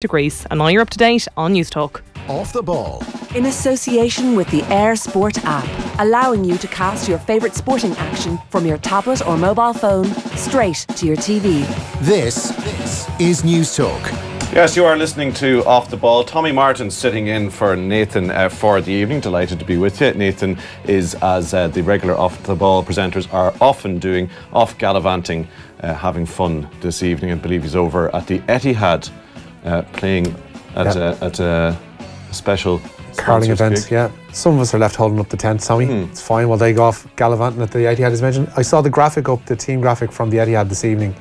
degrees, and now you're up to date on News Talk. Off the Ball. In association with the Air Sport app, allowing you to cast your favourite sporting action from your tablet or mobile phone straight to your TV. This is News Talk. Yes, you are listening to Off the Ball. Tommy Martin sitting in for Nathan for the evening. Delighted to be with you. Nathan is, as the regular Off the Ball presenters are often doing, off gallivanting, having fun this evening. I believe he's over at the Etihad playing at a special curling event. gig. Yeah, some of us are left holding up the tent, Tommy. It's fine while they go off gallivanting at the Etihad, as mentioned. I saw the graphic up, the team graphic from the Etihad this evening,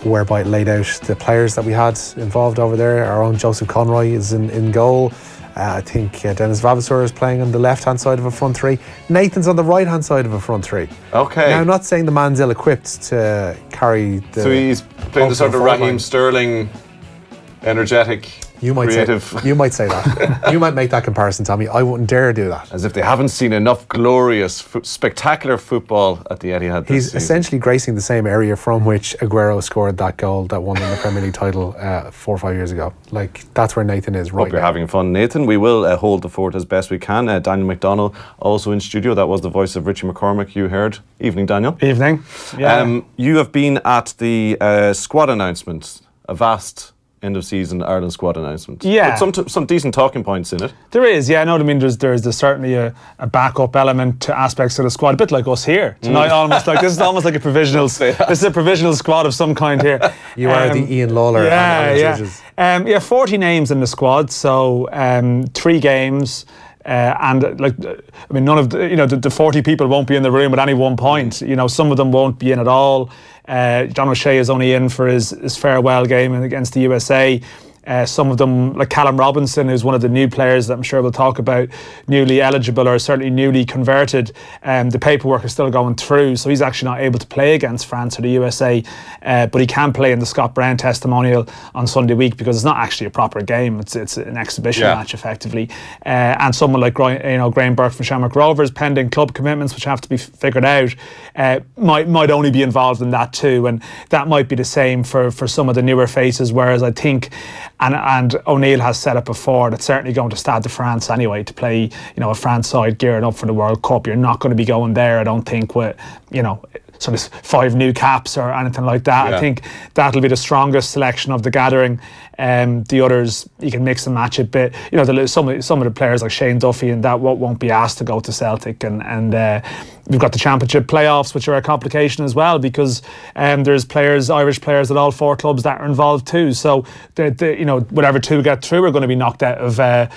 whereby it laid out the players that we had involved over there. Our own Joseph Conroy is in goal. I think Dennis Vavasor is playing on the left-hand side of a front three. Nathan's on the right-hand side of a front three. Okay. Now, I'm not saying the man's ill-equipped to carry the... So he's playing the sort of Raheem Sterling, energetic, creative. You might say that. You might make that comparison, Tommy. I wouldn't dare do that. As if they haven't seen enough glorious, spectacular football at the Etihad this He's season. essentially gracing the same area from which Aguero scored that goal that won them the Premier League title 4 or 5 years ago. Like, that's where Nathan is right now. Hope you're having fun, Nathan. We will hold the fort as best we can. Daniel McDonnell also in studio. That was the voice of Richie McCormick you heard. Evening, Daniel. Evening. Yeah. You have been at the squad announcement, a vast end of season Ireland squad announcement. Yeah. With some decent talking points in it. There is, yeah. I know what I mean. There's certainly a backup element to aspects of the squad, a bit like us here tonight. Almost like this is almost like a provisional. This is a provisional squad of some kind here. You are the Ian Lawler. Yeah, 40 names in the squad, so 3 games. And like, I mean, none of the 40 people won't be in the room at any one point. You know, some of them won't be in at all. John O'Shea is only in for his farewell game against the USA. Some of them, like Callum Robinson, who's one of the new players that I'm sure we'll talk about, newly eligible or certainly newly converted. The paperwork is still going through, so he's actually not able to play against France or the USA, but he can play in the Scott Brown testimonial on Sunday week because it's not actually a proper game. It's an exhibition match effectively. And someone like Graham Burke from Shamrock Rovers, pending club commitments which have to be figured out, might only be involved in that too, and that might be the same for some of the newer faces. Whereas I think. And O'Neill has said it before, that's certainly going to Stade de France anyway to play, a France side gearing up for the World Cup. You're not going to be going there, I don't think, with, sort of 5 new caps or anything like that. Yeah. I think that'll be the strongest selection of the gathering. The others, you can mix and match a bit. Some of the players like Shane Duffy and that won't be asked to go to Celtic, and we've got the Championship playoffs, which are a complication as well because there's Irish players at all 4 clubs that are involved too. So whatever 2 get through are going to be knocked out of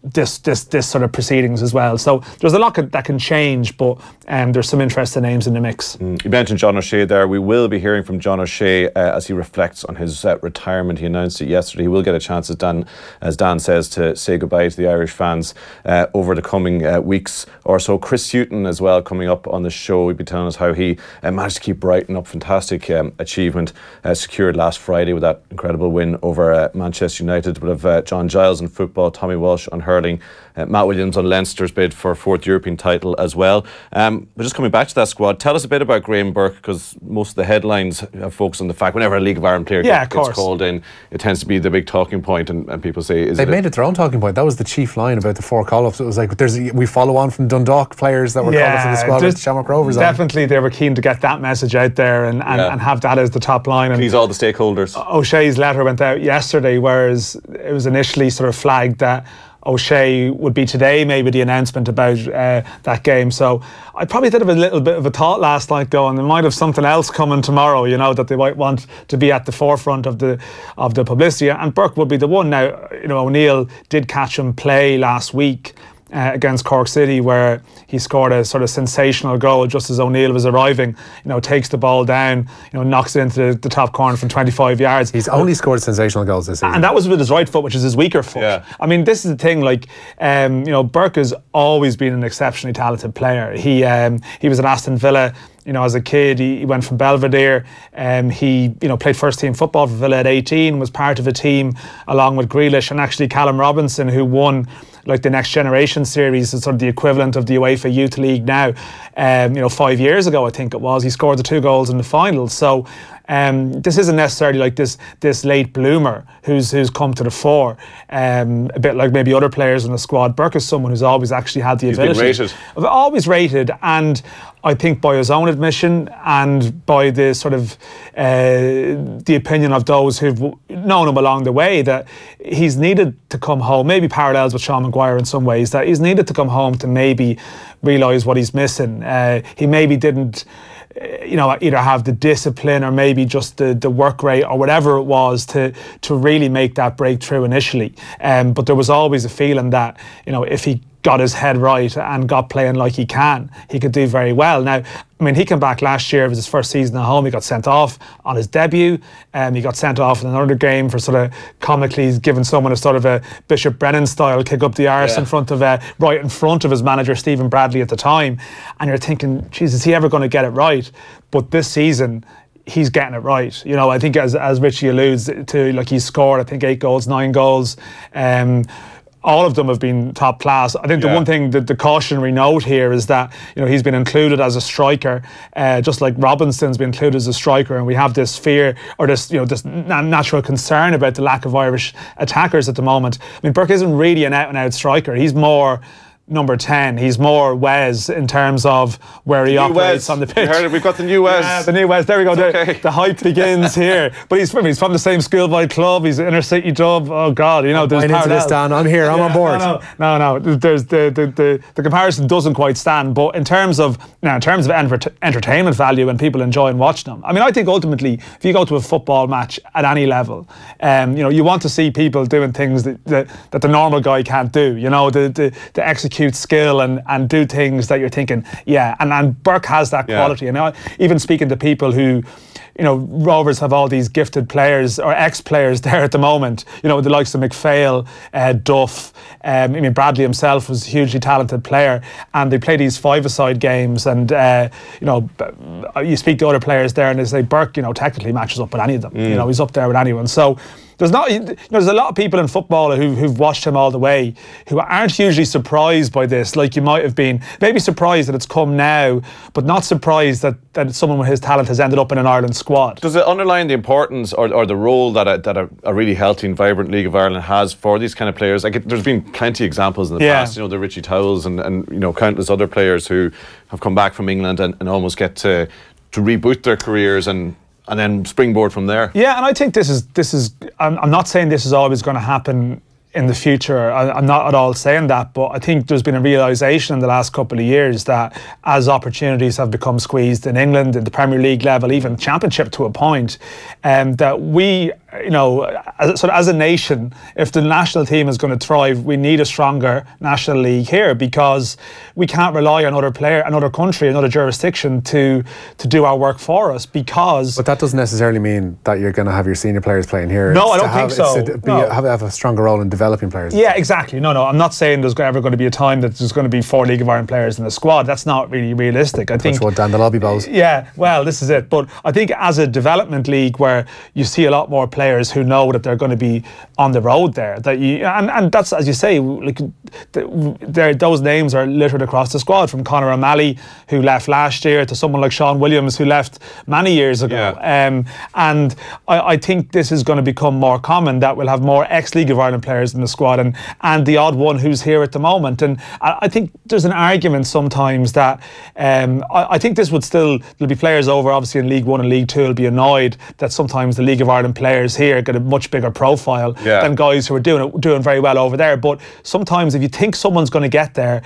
this sort of proceedings as well. So there's a lot that can change, but there's some interesting names in the mix. You mentioned John O'Shea there. We will be hearing from John O'Shea as he reflects on his retirement. He announced it yesterday. He will get a chance, as Dan says, to say goodbye to the Irish fans over the coming weeks or so. Chris Hughton as well coming up on the show. He'll be telling us how he managed to keep Brighton up. Fantastic achievement secured last Friday with that incredible win over Manchester United. We'll have John Giles in football, Tommy Walsh on hurling, Matt Williams on Leinster's bid for 4th European title as well. But just coming back to that squad, tell us a bit about Graham Burke, because most of the headlines have focused on the fact whenever a League of Ireland player gets called in, it tends to be the big talking point, and people say, they made it their own talking point. That was the chief line about the 4 call-ups. It was like, we follow on from Dundalk players that were called up to the squad with Shamrock Rovers. Definitely, they were keen to get that message out there and have that as the top line. Please all the stakeholders. O'Shea's letter went out yesterday, whereas it was initially sort of flagged that O'Shea would be today, maybe the announcement about that game. So I probably did have a little bit of a thought last night going, they might have something else coming tomorrow, that they might want to be at the forefront of the publicity, and Burke would be the one. Now, O'Neill did catch him play last week against Cork City, where he scored a sort of sensational goal just as O'Neill was arriving. Takes the ball down, knocks it into the top corner from 25 yards. He's only scored sensational goals this season, and that was with his right foot, which is his weaker foot. Yeah. I mean, this is the thing. Like, Burke has always been an exceptionally talented player. He was at Aston Villa. As a kid, he went from Belvedere. He, played first team football for Villa at 18. Was part of a team along with Grealish and actually Callum Robinson, who won like the Next Generation series, is sort of the equivalent of the UEFA Youth League now. 5 years ago, I think it was, he scored the 2 goals in the final. So This isn't necessarily like this late bloomer who's come to the fore, a bit like maybe other players in the squad. Burke is someone who's always actually had the ability. He's been rated. Always rated, and I think by his own admission and by the sort of the opinion of those who've known him along the way, that he's needed to come home, maybe parallels with Sean Maguire in some ways, that he's needed to come home to maybe realise what he's missing. He maybe didn't either have the discipline or maybe just the work rate or whatever it was to really make that breakthrough initially. But there was always a feeling that, if he got his head right and got playing like he could do very well. Now, I mean, he came back last year. It was his first season at home. He got sent off on his debut. He got sent off in another game for sort of comically giving someone a sort of a Bishop Brennan style kick up the arse in front of right in front of his manager Stephen Bradley at the time. And you're thinking, geez, is he ever going to get it right? But this season, he's getting it right. I think as Richie alludes to, like, he's scored, I think 8 goals, 9 goals. All of them have been top class. I think the one thing that the cautionary note here is that he's been included as a striker, just like Robinson's been included as a striker, and we have this fear or this this natural concern about the lack of Irish attackers at the moment. I mean, Burke isn't really an out-and-out striker. He's more number 10. He's more Wes in terms of where he operates on the pitch. We've got the new Wes. Yeah, the new Wes. There we go. The hype begins here. But he's from the same schoolboy club. He's inner city dub. Oh God, there's into this, Dan. I'm here. I'm on board. No. There's the comparison doesn't quite stand. But in terms of entertainment value and people enjoying watching them, I mean, I think ultimately, if you go to a football match at any level, you want to see people doing things that the normal guy can't do. The execute skill and do things that you're thinking, and Burke has that quality. And even speaking to people who, Rovers have all these gifted players or ex-players there at the moment, the likes of McPhail, Duff, Bradley himself was a hugely talented player, and they play these five-a-side games, and you speak to other players there and they say Burke, technically matches up with any of them. He's up there with anyone. So there's a lot of people in football who've watched him all the way who aren't usually surprised by this, like you might have been. Maybe surprised that it's come now, but not surprised that someone with his talent has ended up in an Ireland squad. Does it underline the importance or the role that a really healthy and vibrant League of Ireland has for these kind of players? Like, there's been plenty of examples in the past, the Richie Towells and countless other players who have come back from England and almost get to reboot their careers and then springboard from there. Yeah, and I think this is. I'm not saying this is always going to happen in the future. I'm not at all saying that, but I think there's been a realisation in the last couple of years that as opportunities have become squeezed in England, in the Premier League level, even Championship to a point, that we, as a nation, if the national team is going to thrive, we need a stronger national league here, because we can't rely on another country, another jurisdiction to do our work for us. But that doesn't necessarily mean that you're going to have your senior players playing here. No, I don't think so. Have a stronger role in developing players. Yeah, exactly. No, I'm not saying there's ever going to be a time that there's going to be 4 League of Ireland players in the squad. That's not really realistic. I think. Dan, the lobby balls. Yeah, well, this is it. But I think as a development league where you see a lot more players who know that they're going to be on the road there, and that's, as you say, like those names are littered across the squad, from Conor O'Malley, who left last year, to someone like Sean Williams, who left many years ago. Yeah. And I think this is going to become more common, that we'll have more ex-League of Ireland players in the squad and the odd one who's here at the moment. And I think there's an argument sometimes that I think there'll be players over, obviously, in League One and League Two will be annoyed that sometimes the League of Ireland players here get a much bigger profile than guys who are doing very well over there. But sometimes if you think someone's going to get there,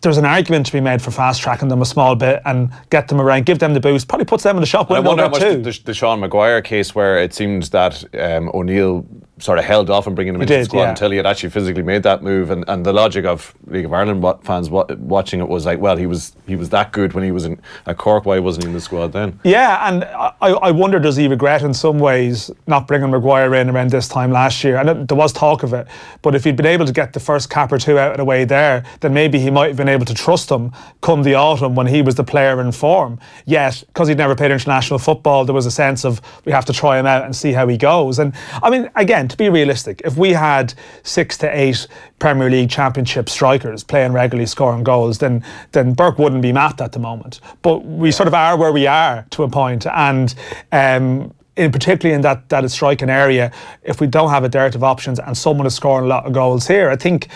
there's an argument to be made for fast-tracking them a small bit and get them around, give them the boost, probably puts them in the shop window. I wonder how much the Sean Maguire case, where it seemed that O'Neill sort of held off on bringing him into the squad until he had actually physically made that move, and the logic of League of Ireland fans watching it was like, well, he was that good when he was at Cork, why wasn't he in the squad then? Yeah, and I wonder, does he regret in some ways not bringing Maguire in around this time last year? And there was talk of it, but if he'd been able to get the first cap or two out of the way there, then maybe he might have been able to trust him come the autumn when he was the player in form. Yet, because he'd never played international football, there was a sense of, we have to try him out and see how he goes. And I mean, again, to be realistic, if we had 6 to 8 Premier League Championship strikers playing regularly, scoring goals, then Burke wouldn't be mapped at the moment. But we sort of are where we are to a point, and particularly in that striking area, if we don't have a dearth of options and someone is scoring a lot of goals here, I think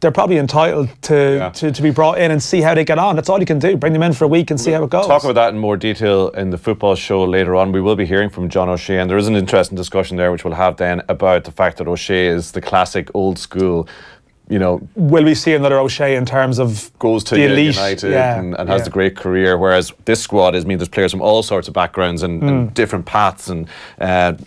they're probably entitled to be brought in and see how they get on. That's all you can do. Bring them in for a week and see how it goes. Talk about that in more detail in the football show later on. We will be hearing from John O'Shea, and there is an interesting discussion there which we'll have then about the fact that O'Shea is the classic old school, you know. Will we see another O'Shea in terms of goes to the elite, United and has the great career, whereas this squad there's players from all sorts of backgrounds and different paths and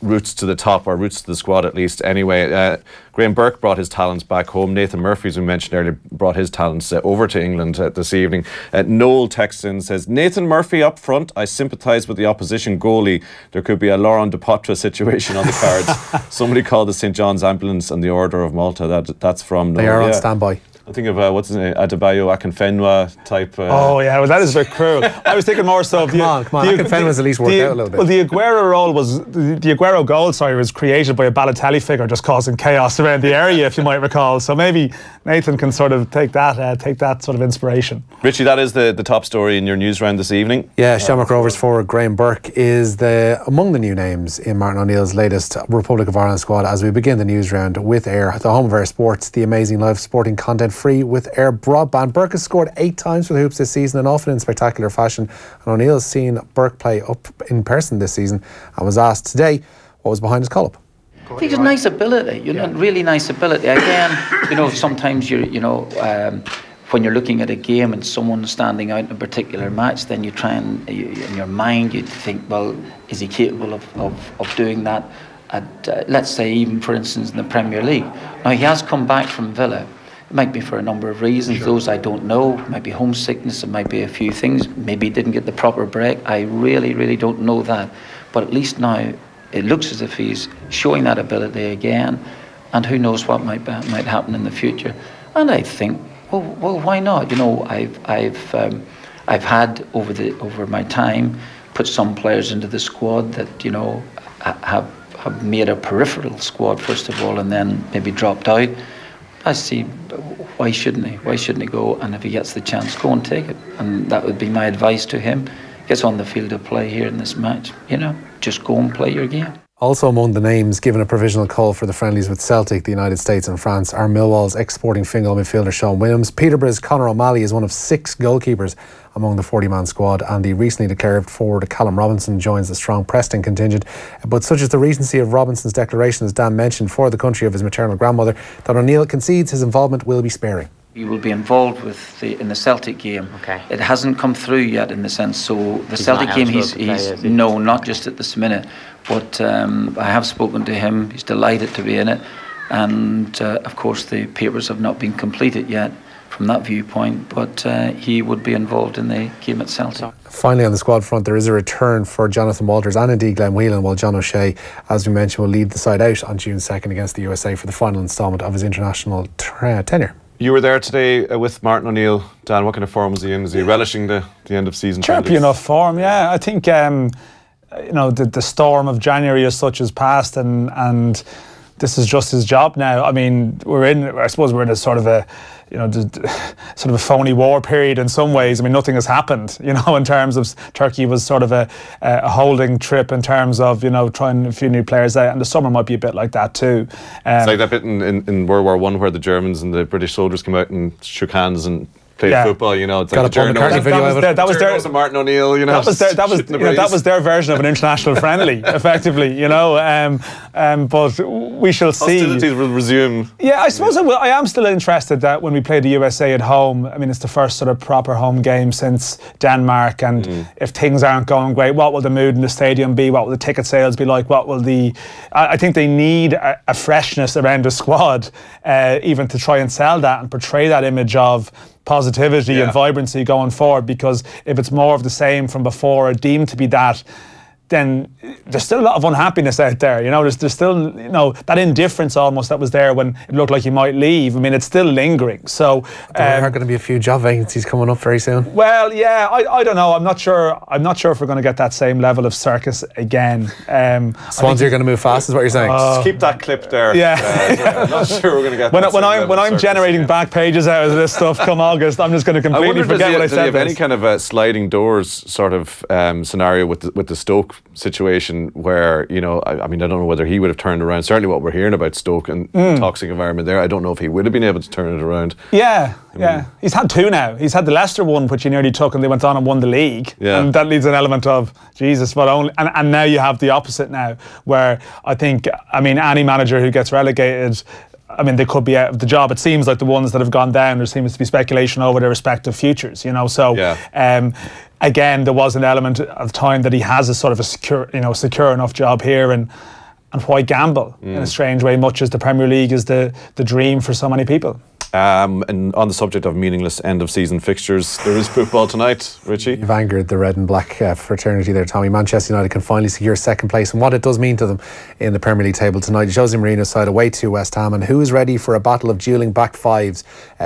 routes to the top, or routes to the squad at least anyway. Graham Burke brought his talents back home. Nathan Murphy, as we mentioned earlier, brought his talents over to England this evening. Noel texts in, says, Nathan Murphy up front, I sympathise with the opposition goalie. There could be a Laurent Depoitre situation on the cards. Somebody called the St John's Ambulance and the Order of Malta. That's from Noel. They are on standby. I think of what's his name, Adebayo Akinfenwa type. Oh yeah, well that is very cruel. I was thinking more so of come on, Akinfenwa's at least worked out a little bit. Well, the Aguero role was the Aguero goal. Was created by a Balotelli figure, just causing chaos around the area, if you might recall. So maybe Nathan can sort of take that sort of inspiration. Richie, that is the top story in your news round this evening. Yeah, Shamrock Rovers forward Graham Burke is among the new names in Martin O'Neill's latest Republic of Ireland squad. As we begin the news round with Air, the home of Air Sports, the amazing live sporting content free with Air broadband. Burke has scored 8 times for the Hoops this season, and often in spectacular fashion. And O'Neill's seen Burke play up in person this season and was asked today what was behind his call-up. I think it's nice ability, really nice ability. Again, sometimes when you're looking at a game and someone's standing out in a particular match, then you try and in your mind you think, well, is he capable of doing that at let's say even for instance in the Premier League. Now he has come back from Villa. It might be for a number of reasons, those I don't know. It might be homesickness, it might be a few things. Maybe he didn't get the proper break. I really, really don't know that. But at least now it looks as if he's showing that ability again, and who knows what might happen in the future. And I think, well, why not? I've had over my time put some players into the squad that have made a peripheral squad first of all, and then maybe dropped out. I see, why shouldn't he? Why shouldn't he go? And if he gets the chance, go and take it. And that would be my advice to him. Gets on the field of play here in this match. Just go and play your game. Also among the names given a provisional call for the friendlies with Celtic, the United States and France are Millwall's ex-Sporting Fingal midfielder Sean Williams. Peterborough's Conor O'Malley is one of 6 goalkeepers among the 40-man squad, and the recently declared forward Callum Robinson joins the strong Preston contingent. But such is the recency of Robinson's declaration, as Dan mentioned, for the country of his maternal grandmother, that O'Neill concedes his involvement will be sparing. He will be involved in the Celtic game. Okay. It hasn't come through yet in the sense. So the Celtic game, he's no, not just at this minute. But I have spoken to him. He's delighted to be in it, and of course the papers have not been completed yet from that viewpoint. But he would be involved in the game at Celtic. Finally, on the squad front, there is a return for Jonathan Walters and indeed Glenn Whelan, while John O'Shea, as we mentioned, will lead the side out on June 2nd against the USA for the final instalment of his international tenure. You were there today with Martin O'Neill. Dan, what kind of form was he in? Is he relishing the end of season? Chirpy enough form, yeah. I think the storm of January as such has passed, and this is just his job now. I mean, I suppose we're in a sort of a phony war period in some ways. I mean, nothing has happened, in terms of Turkey was sort of a holding trip in terms of, trying a few new players out, and the summer might be a bit like that too. It's like that bit in World War I where the Germans and the British soldiers came out and shook hands and played football, It's got like that was their Martin O'Neill, that was their version of an international friendly, effectively, but we shall see. Hostilities will resume. Yeah, I suppose I am still interested that when we play the USA at home, I mean, it's the first sort of proper home game since Denmark, and if things aren't going great, what will the mood in the stadium be? What will the ticket sales be like? I think they need a freshness around the squad, even to try and sell that and portray that image of positivity and vibrancy going forward, because if it's more of the same from before or deemed to be that, then there's still a lot of unhappiness out there. There's still, that indifference almost that was there when it looked like he might leave. I mean, it's still lingering. So there are going to be a few job vacancies coming up very soon. Well, yeah, I don't know. I'm not sure if we're going to get that same level of circus again. Swansea are going to move fast, is what you're saying. Just keep that clip there. Yeah. I'm not sure we're going to get when I'm generating back pages out of this stuff come August, I'm just going to completely forget what I said. Do you have any kind of a sliding doors sort of scenario with the Stoke situation where, you know, I mean, I don't know whether he would have turned around. Certainly what we're hearing about Stoke and toxic environment there, I don't know if he would have been able to turn it around. Yeah. He's had 2 now. He's had the Leicester one, which he nearly took, and they went on and won the league. Yeah. And that leaves an element of, Jesus, but only... And now you have the opposite now, where I think, I mean, any manager who gets relegated, I mean, they could be out of the job. It seems like the ones that have gone down, there seems to be speculation over their respective futures, you know. So, again, there was an element of time that he has a sort of a secure enough job here, and why gamble in a strange way, much as the Premier League is the dream for so many people. And on the subject of meaningless end-of-season fixtures, there is football tonight, Richie. You've angered the red and black fraternity there, Tommy. Manchester United can finally secure second place, and what it does mean to them in the Premier League table tonight. Jose Mourinho's side away to West Ham, and who is ready for a battle of duelling back fives?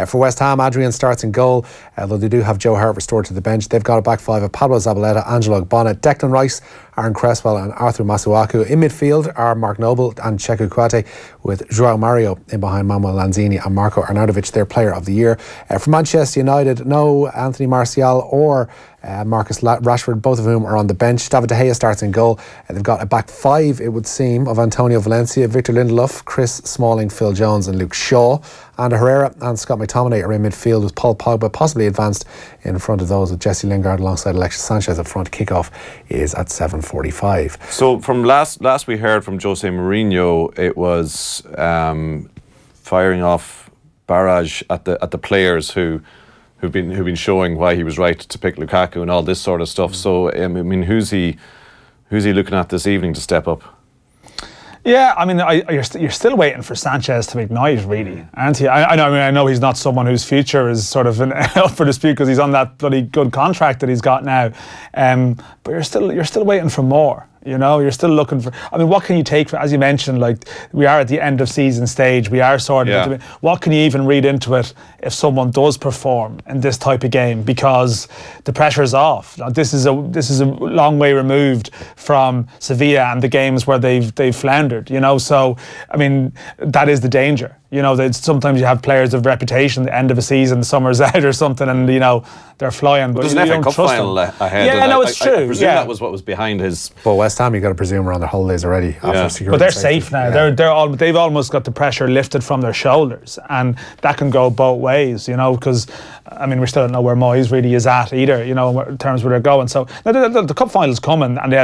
For West Ham, Adrian starts in goal, though they do have Joe Hart restored to the bench. They've got a back five of Pablo Zabaleta, Angelo Ogbonna, Declan Rice, Aaron Cresswell and Arthur Masuaku. In midfield are Mark Noble and Cheku Kouyaté, with Joao Mario in behind Manuel Lanzini and Marco Arnautovic, their player of the year. For Manchester United, no Anthony Martial or Marcus Rashford, both of whom are on the bench. David De Gea starts in goal. They've got a back five, it would seem, of Antonio Valencia, Victor Lindelof, Chris Smalling, Phil Jones and Luke Shaw. Andy Herrera and Scott McTominay are in midfield, with Paul Pogba possibly advanced in front of those, with Jesse Lingard alongside Alexis Sanchez up front. Kickoff is at 7:45. So from last we heard from Jose Mourinho, it was firing off barrage at the players who've been showing why he was right to pick Lukaku and all this sort of stuff. So I mean, who's he looking at this evening to step up? Yeah, I mean, you're still waiting for Sanchez to ignite, really, aren't you? I know he's not someone whose future is sort of up for dispute because he's on that bloody good contract that he's got now. But you're still waiting for more. You know, you're still looking for... I mean, what can you take... As you mentioned, like, we are at the end of season stage. We are sort of... What can you even read into it if someone does perform in this type of game? Because the pressure's off. Now, this is a long way removed from Sevilla and the games where they've floundered, you know? So, I mean, that is the danger. You know, sometimes you have players of reputation, the end of a season, the summer's out or something, and, you know, they're flying. But there's an FA Cup final ahead. Yeah, no, it's true. I presume that was what was behind his... But West Ham, you've got to presume, are on their holidays already. After but they're safe now. Yeah. They've almost got the pressure lifted from their shoulders, and that can go both ways, you know, because, I mean, we still don't know where Moyes really is at either, you know, in terms of where they're going. So the cup final's coming, and they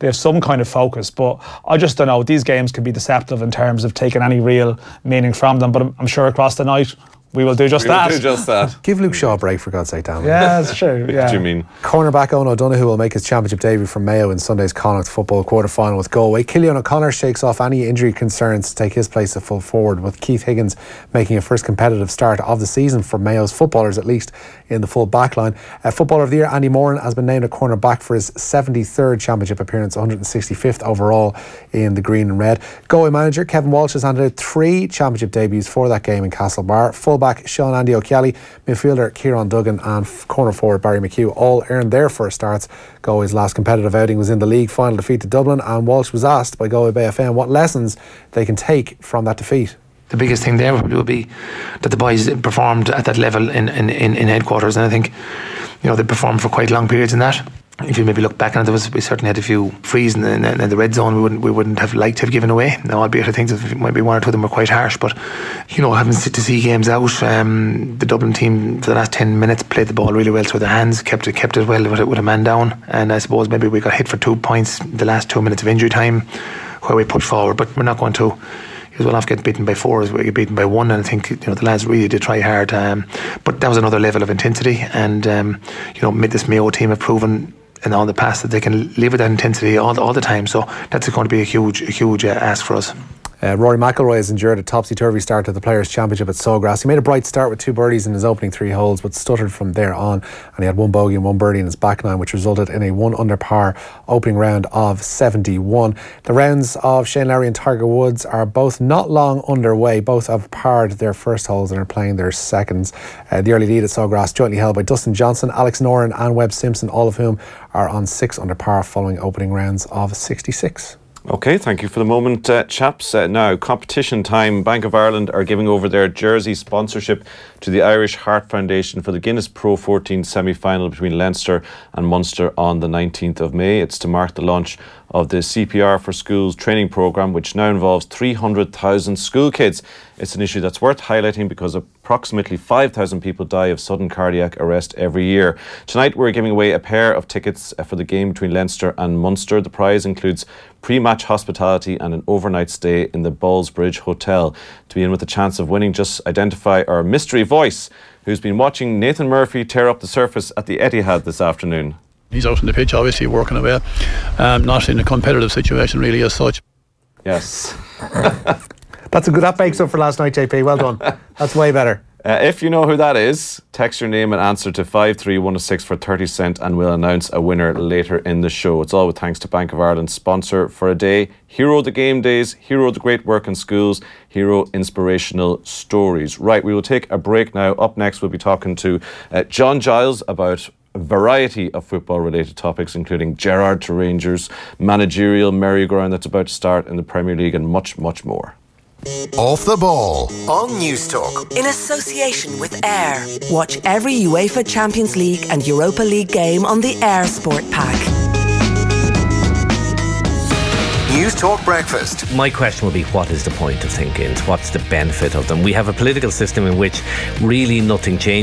have some kind of focus, but I just don't know. These games can be deceptive in terms of taking any real meaning from them, but I'm sure across the night we will do just that. Give Luke Shaw a break, for God's sake, Dan. Yeah, that's true. Yeah. What do you mean? Cornerback Owen O'Donoghue will make his championship debut for Mayo in Sunday's Connacht football quarter-final with Galway. Cillian O'Connor shakes off any injury concerns to take his place at full forward, with Keith Higgins making a first competitive start of the season for Mayo's footballers, at least in the full backline. Footballer of the Year Andy Moran has been named a cornerback for his 73rd championship appearance, 165th overall in the green and red. Galway manager Kevin Walsh has handed out 3 championship debuts for that game in Castlebar. Fullback Sean Andy O'Kelly, midfielder Kieran Duggan and corner forward Barry McHugh all earned their first starts. Galway's last competitive outing was in the league final defeat to Dublin, and Walsh was asked by Galway Bay FM what lessons they can take from that defeat. The biggest thing there would be that the boys performed at that level in headquarters, and I think, you know, they performed for quite long periods in that. If you maybe look back on it, we certainly had a few frees in the red zone we wouldn't have liked to have given away. Now, albeit I think that maybe 1 or 2 of them were quite harsh, but, you know, having to see games out, the Dublin team for the last 10 minutes played the ball really well through their hands, kept it well with a man down, and I suppose maybe we got hit for 2 points the last 2 minutes of injury time where we pushed forward, but we're not going to... As well off getting beaten by 4 as we get beaten by 1, and I think, you know, the lads really did try hard, but that was another level of intensity, and you know, this Mayo team have proven in all the past that they can live with that intensity all the time, so that's going to be a huge ask for us. Rory McIlroy has endured a topsy-turvy start to the Players' Championship at Sawgrass. He made a bright start with 2 birdies in his opening 3 holes, but stuttered from there on, and he had 1 bogey and 1 birdie in his back 9, which resulted in a 1 under par opening round of 71. The rounds of Shane Lowry and Tiger Woods are both not long underway. Both have parred their first holes and are playing their seconds. The early lead at Sawgrass jointly held by Dustin Johnson, Alex Noren and Webb Simpson, all of whom are on 6 under par following opening rounds of 66. Okay, thank you for the moment, chaps. Now, competition time. Bank of Ireland are giving over their jersey sponsorship to the Irish Heart Foundation for the Guinness Pro 14 semi-final between Leinster and Munster on the 19th of May. It's to mark the launch of the CPR for Schools training programme, which now involves 300,000 school kids. It's an issue that's worth highlighting because approximately 5,000 people die of sudden cardiac arrest every year. Tonight we're giving away a pair of tickets for the game between Leinster and Munster. The prize includes pre-match hospitality and an overnight stay in the Ballsbridge Hotel. To be in with a chance of winning, just identify our mystery voice who's been watching Nathan Murphy tear up the surface at the Etihad this afternoon. He's out on the pitch, obviously working away, not in a competitive situation really as such. Yes. That's a good. That bakes up for last night, JP. Well done. That's way better. If you know who that is, text your name and answer to 53106 for 30 cents and we'll announce a winner later in the show. It's all with thanks to Bank of Ireland, sponsor for a day. Hero the game days, hero the great work in schools, hero inspirational stories. Right, we will take a break now. Up next, we'll be talking to John Giles about a variety of football-related topics, including Gerrard to Rangers, managerial merry-go-round that's about to start in the Premier League, and much, much more. Off the Ball on News Talk. In association with Air. Watch every UEFA Champions League and Europa League game on the Air Sport Pack. News Talk Breakfast. My question would be, what is the point of think-ins? What's the benefit of them? We have a political system in which really nothing changes.